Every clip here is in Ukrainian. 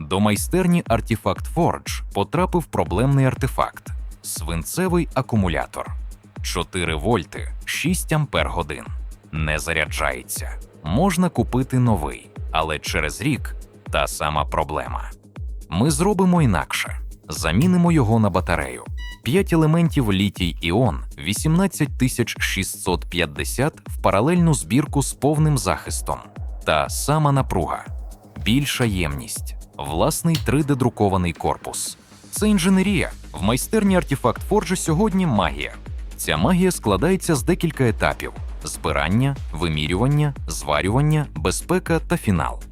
До майстерні Artifact Forge потрапив проблемний артефакт – свинцевий акумулятор. 4 вольти, 6 ампер-годин. Не заряджається. Можна купити новий, але через рік та сама проблема. Ми зробимо інакше. Замінимо його на батарею. 5 елементів літій-іон 18650 в паралельну збірку з повним захистом. Та сама напруга. Більша ємність. Власний 3D-друкований корпус. Це інженерія. В майстерні Artifact Forge сьогодні магія. Ця магія складається з декілька етапів – збирання, вимірювання, зварювання, безпека та фінал.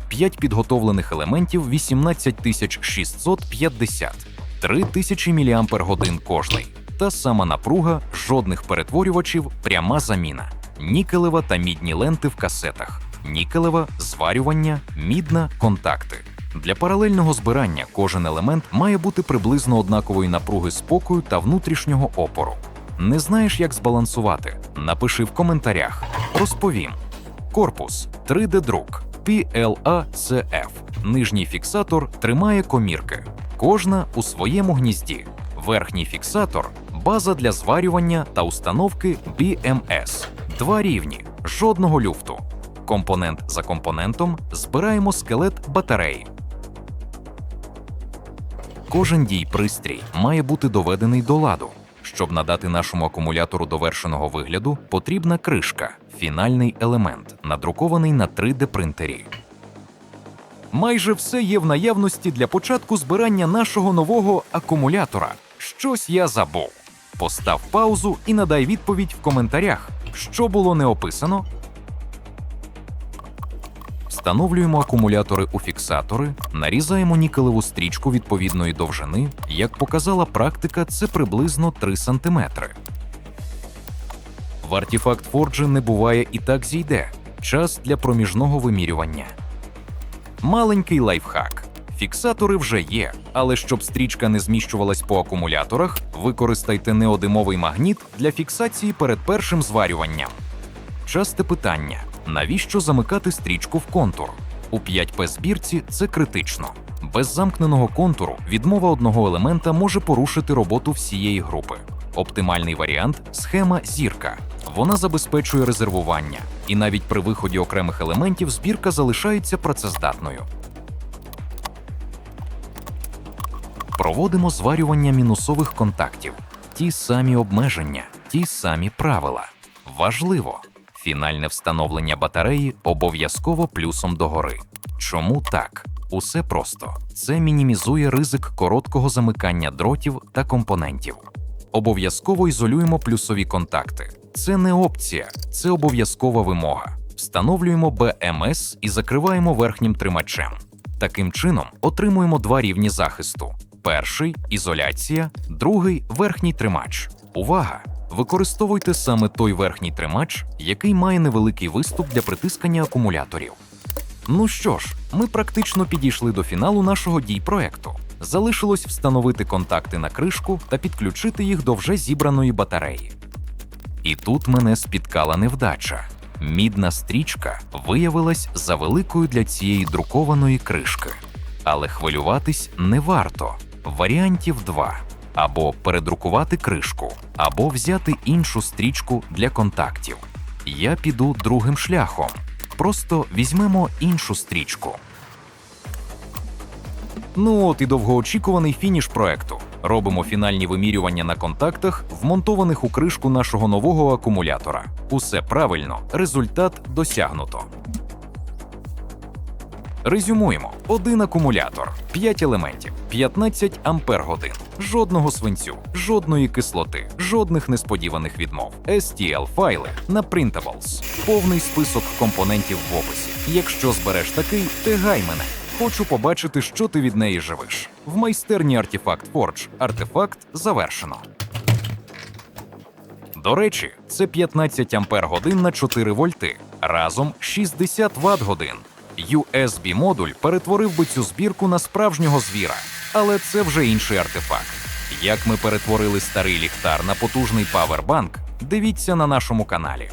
5 підготовлених елементів 18650, 3000 мАч кожний. Та сама напруга, жодних перетворювачів, пряма заміна. Нікелева та мідні ленти в касетах. Нікелева, зварювання, мідна, контакти. Для паралельного збирання кожен елемент має бути приблизно однакової напруги спокою та внутрішнього опору. Не знаєш, як збалансувати? Напиши в коментарях. Розповім. Корпус 3D-друк PLACF. Нижній фіксатор тримає комірки. Кожна у своєму гнізді. Верхній фіксатор – база для зварювання та установки BMS. 2 рівні, жодного люфту. Компонент за компонентом збираємо скелет батареї. Кожен дій-пристрій має бути доведений до ладу. Щоб надати нашому акумулятору довершеного вигляду, потрібна кришка – фінальний елемент, надрукований на 3D-принтері. Майже все є в наявності для початку збирання нашого нового акумулятора. Щось я забув. Постав паузу і надай відповідь в коментарях, що було не описано. Встановлюємо акумулятори у фіксатори, нарізаємо нікелеву стрічку відповідної довжини. Як показала практика, це приблизно 3 см. В Artifact Forge не буває і так зійде. Час для проміжного вимірювання. Маленький лайфхак. Фіксатори вже є, але щоб стрічка не зміщувалась по акумуляторах, використайте неодимовий магніт для фіксації перед першим зварюванням. Часте питання. Навіщо замикати стрічку в контур? У 5P збірці це критично. Без замкненого контуру відмова одного елемента може порушити роботу всієї групи. Оптимальний варіант – схема зірка. Вона забезпечує резервування, і навіть при виході окремих елементів збірка залишається працездатною. Проводимо зварювання мінусових контактів. Ті самі обмеження, ті самі правила. Важливо! Фінальне встановлення батареї обов'язково плюсом догори. Чому так? Усе просто. Це мінімізує ризик короткого замикання дротів та компонентів. Обов'язково ізолюємо плюсові контакти. Це не опція, це обов'язкова вимога. Встановлюємо BMS і закриваємо верхнім тримачем. Таким чином отримуємо 2 рівні захисту. Перший – ізоляція, другий – верхній тримач. Увага! Використовуйте саме той верхній тримач, який має невеликий виступ для притискання акумуляторів. Ну що ж, ми практично підійшли до фіналу нашого дій-проекту. Залишилось встановити контакти на кришку та підключити їх до вже зібраної батареї. І тут мене спіткала невдача. Мідна стрічка виявилась завеликою для цієї друкованої кришки. Але хвилюватись не варто. Варіантів 2. Або передрукувати кришку, або взяти іншу стрічку для контактів. Я піду другим шляхом. Просто візьмемо іншу стрічку. Ну от і довгоочікуваний фініш проекту. Робимо фінальні вимірювання на контактах, вмонтованих у кришку нашого нового акумулятора. Усе правильно, результат досягнуто. Резюмуємо. 1 акумулятор, 5 елементів, 15 ампер-годин, жодного свинцю, жодної кислоти, жодних несподіваних відмов, STL-файли на Printables, повний список компонентів в описі. Якщо збереш такий, тегай мене. Хочу побачити, що ти від неї живиш. В майстерні Artifact Forge артефакт завершено. До речі, це 15 ампер-годин на 4 вольти, разом 60 ватт-годин. USB-модуль перетворив би цю збірку на справжнього звіра, але це вже інший артефакт. Як ми перетворили старий ліхтар на потужний павербанк, дивіться на нашому каналі.